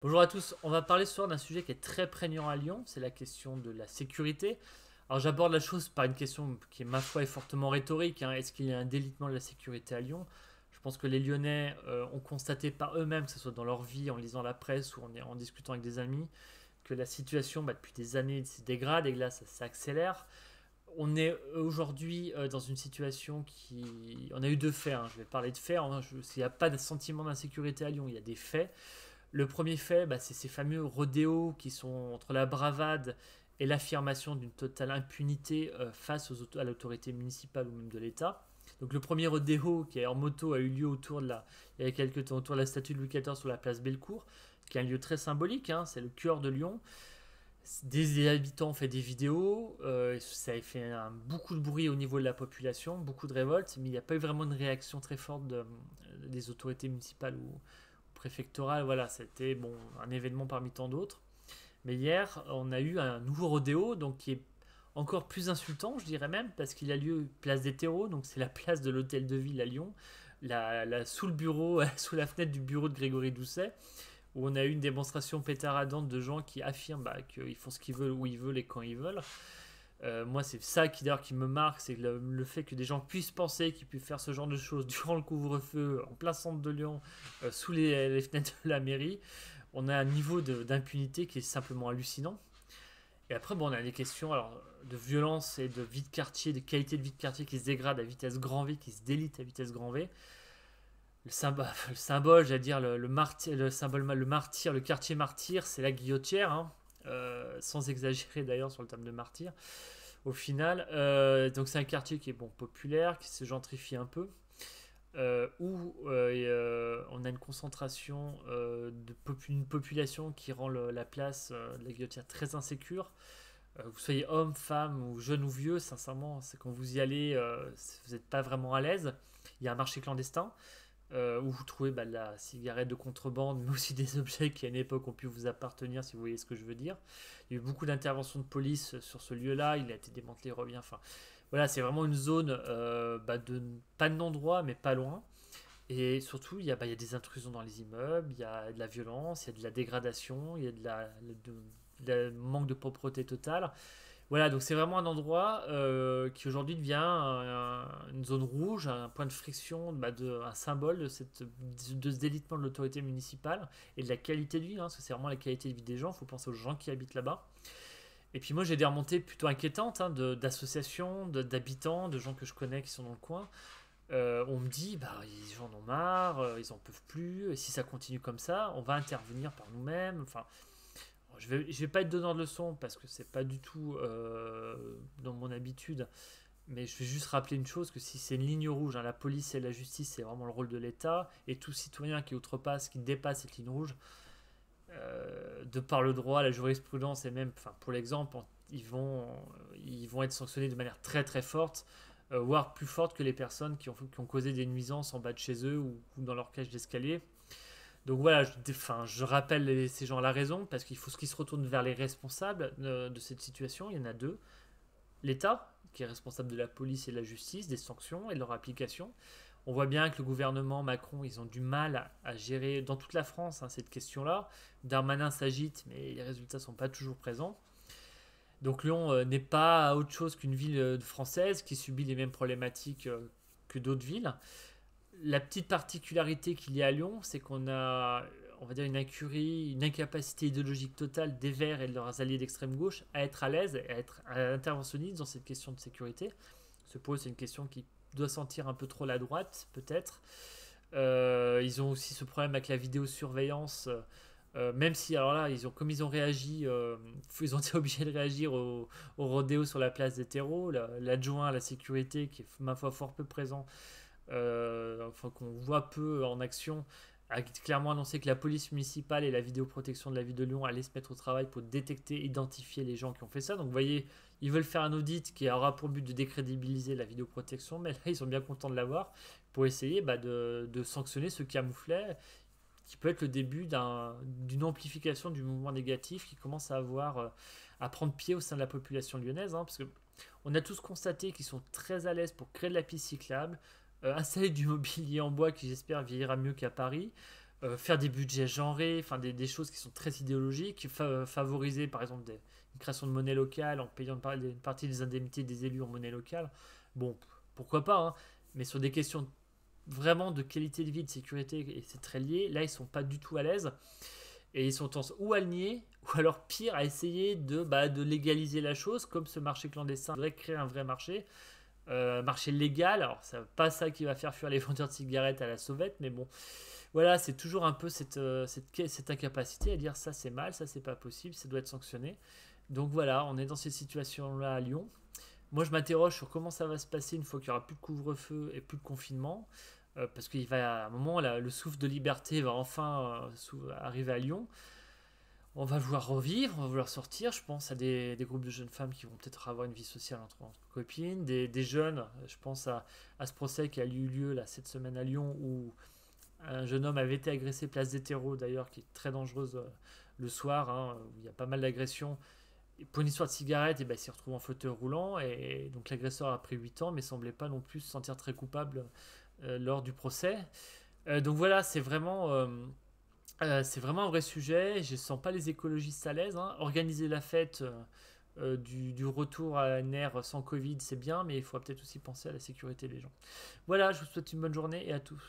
Bonjour à tous, on va parler ce soir d'un sujet qui est très prégnant à Lyon, c'est la question de la sécurité. Alors j'aborde la chose par une question qui, ma foi, est fortement rhétorique, hein. Est-ce qu'il y a un délitement de la sécurité à Lyon? Je pense que les Lyonnais ont constaté par eux-mêmes, que ce soit dans leur vie, en lisant la presse ou en discutant avec des amis, que la situation depuis des années se dégrade et que là ça s'accélère. On est aujourd'hui dans une situation qui... On a eu deux faits, hein. Je vais parler de faits, hein. Il n'y a pas de sentiment d'insécurité à Lyon, il y a des faits. Le premier fait, c'est ces fameux rodéos qui sont entre la bravade et l'affirmation d'une totale impunité face à l'autorité municipale ou même de l'État. Donc le premier rodéo qui est en moto a eu lieu il y a quelques temps autour de la statue de Louis XIV sur la place Bellecour, qui est un lieu très symbolique, hein, c'est le cœur de Lyon. Des habitants ont fait des vidéos, ça a fait beaucoup de bruit au niveau de la population, beaucoup de révoltes, mais il n'y a pas eu vraiment une réaction très forte des autorités municipales ou préfectorales. Voilà, c'était bon, un événement parmi tant d'autres. Mais hier, on a eu un nouveau rodéo, donc qui est encore plus insultant, je dirais même, parce qu'il a lieu place des terreaux, donc c'est la place de l'hôtel de ville à Lyon, sous le bureau, sous la fenêtre du bureau de Grégory Doucet, où on a eu une démonstration pétaradante de gens qui affirment qu'ils font ce qu'ils veulent, où ils veulent et quand ils veulent. Moi, c'est ça qui d'ailleurs qui me marque, c'est le fait que des gens puissent penser qu'ils puissent faire ce genre de choses durant le couvre-feu, en plein centre de Lyon, sous les fenêtres de la mairie. On a un niveau d'impunité qui est simplement hallucinant. Et après, bon, on a des questions alors, de violence et de vie de quartier, de qualité de vie de quartier qui se dégrade à vitesse grand V, qui se délite à vitesse grand V. Le symbole, j'allais dire, le symbole, le martyr, le quartier martyr, c'est la guillotière, hein. Sans exagérer d'ailleurs sur le terme de martyr. Au final, donc c'est un quartier qui est bon populaire, qui se gentrifie un peu, où on a une concentration d'une population qui rend la place de la guillotière très insécure. Vous soyez homme, femme ou jeune ou vieux, sincèrement, c'est quand vous y allez, vous n'êtes pas vraiment à l'aise. Il y a un marché clandestin où vous trouvez de la cigarette de contrebande, mais aussi des objets qui à une époque ont pu vous appartenir, si vous voyez ce que je veux dire. Il y a eu beaucoup d'interventions de police sur ce lieu-là, il a été démantelé, revient. Enfin, voilà, c'est vraiment une zone pas de non-droit, mais pas loin. Et surtout, il y a des intrusions dans les immeubles, il y a de la violence, il y a de la dégradation, il y a de manque de propreté totale. Voilà, donc c'est vraiment un endroit qui aujourd'hui devient une zone rouge, un point de friction, un symbole de ce délitement de l'autorité municipale et de la qualité de vie, hein, parce que c'est vraiment la qualité de vie des gens, il faut penser aux gens qui habitent là-bas. Et puis moi j'ai des remontées plutôt inquiétantes, hein, d'associations, d'habitants, de gens que je connais qui sont dans le coin. On me dit, les gens en ont marre, ils en peuvent plus, et si ça continue comme ça, on va intervenir par nous-mêmes. Enfin, je vais pas être donneur de leçons parce que c'est pas du tout dans mon habitude, mais je vais juste rappeler une chose, que si c'est une ligne rouge, hein, la police et la justice, c'est vraiment le rôle de l'État, et tout citoyen qui outrepasse, qui dépasse cette ligne rouge, de par le droit, la jurisprudence et même, enfin, pour l'exemple, ils vont être sanctionnés de manière très très forte, voire plus forte que les personnes qui ont causé des nuisances en bas de chez eux ou dans leur cage d'escalier. Donc voilà, je rappelle ces gens à la raison, parce qu'il faut qu'ils se retournent vers les responsables de cette situation. Il y en a deux. L'État, qui est responsable de la police et de la justice, des sanctions et de leur application. On voit bien que le gouvernement Macron, ils ont du mal à gérer dans toute la France, hein, cette question-là. Darmanin s'agite, mais les résultats ne sont pas toujours présents. Donc Lyon n'est pas autre chose qu'une ville française qui subit les mêmes problématiques que d'autres villes. La petite particularité qu'il y a à Lyon, c'est qu'on a, on va dire, une incurie, une incapacité idéologique totale des Verts et de leurs alliés d'extrême gauche à être à l'aise et à être interventionniste dans cette question de sécurité. C'est une question qui doit sentir un peu trop la droite, peut-être. Ils ont aussi ce problème avec la vidéosurveillance. Même si, alors là, comme ils ont réagi, ils ont été obligés de réagir au rodéo sur la place des terreaux. L'adjoint à la sécurité, qui est ma foi fort peu présent, enfin qu'on voit peu en action, a clairement annoncé que la police municipale et la vidéoprotection de la ville de Lyon allaient se mettre au travail pour détecter, identifier les gens qui ont fait ça. Donc vous voyez, ils veulent faire un audit qui aura pour but de décrédibiliser la vidéoprotection, mais là ils sont bien contents de l'avoir pour essayer de sanctionner ce camouflet qui peut être le début d'une amplification du mouvement négatif qui commence à prendre pied au sein de la population lyonnaise, hein, parce que on a tous constaté qu'ils sont très à l'aise pour créer de la piste cyclable, installer du mobilier en bois qui j'espère vieillira mieux qu'à Paris, faire des budgets genrés, enfin des choses qui sont très idéologiques, favoriser par exemple une création de monnaie locale en payant une partie des indemnités des élus en monnaie locale. Bon, pourquoi pas, hein, mais sur des questions vraiment de qualité de vie, de sécurité, et c'est très lié, là ils sont pas du tout à l'aise. Et ils sont tendance ou à le nier, ou alors pire, à essayer de légaliser la chose, comme ce marché clandestin. Il faudrait créer un vrai marché, marché légal. Alors, c'est pas ça qui va faire fuir les vendeurs de cigarettes à la sauvette, mais bon, voilà, c'est toujours un peu cette incapacité à dire ça c'est mal, ça c'est pas possible, ça doit être sanctionné. Donc voilà, on est dans cette situation-là à Lyon. Moi, je m'interroge sur comment ça va se passer une fois qu'il n'y aura plus de couvre-feu et plus de confinement. Parce qu'il va à un moment, là, le souffle de liberté va enfin arriver à Lyon. On va vouloir revivre, on va vouloir sortir. Je pense à des groupes de jeunes femmes qui vont peut-être avoir une vie sociale entre copines, des jeunes. Je pense à ce procès qui a eu lieu là, cette semaine à Lyon où un jeune homme avait été agressé place des terreaux d'ailleurs, qui est très dangereuse le soir, hein, où il y a pas mal d'agressions. Et pour une histoire de cigarette, et ben, il s'est retrouvé en fauteuil roulant et donc l'agresseur a pris 8 ans mais semblait pas non plus se sentir très coupable lors du procès. Donc voilà, c'est vraiment un vrai sujet. Je ne sens pas les écologistes à l'aise, hein. Organiser la fête du retour à une ère sans Covid, c'est bien, mais il faudra peut-être aussi penser à la sécurité des gens. Voilà, je vous souhaite une bonne journée et à tous.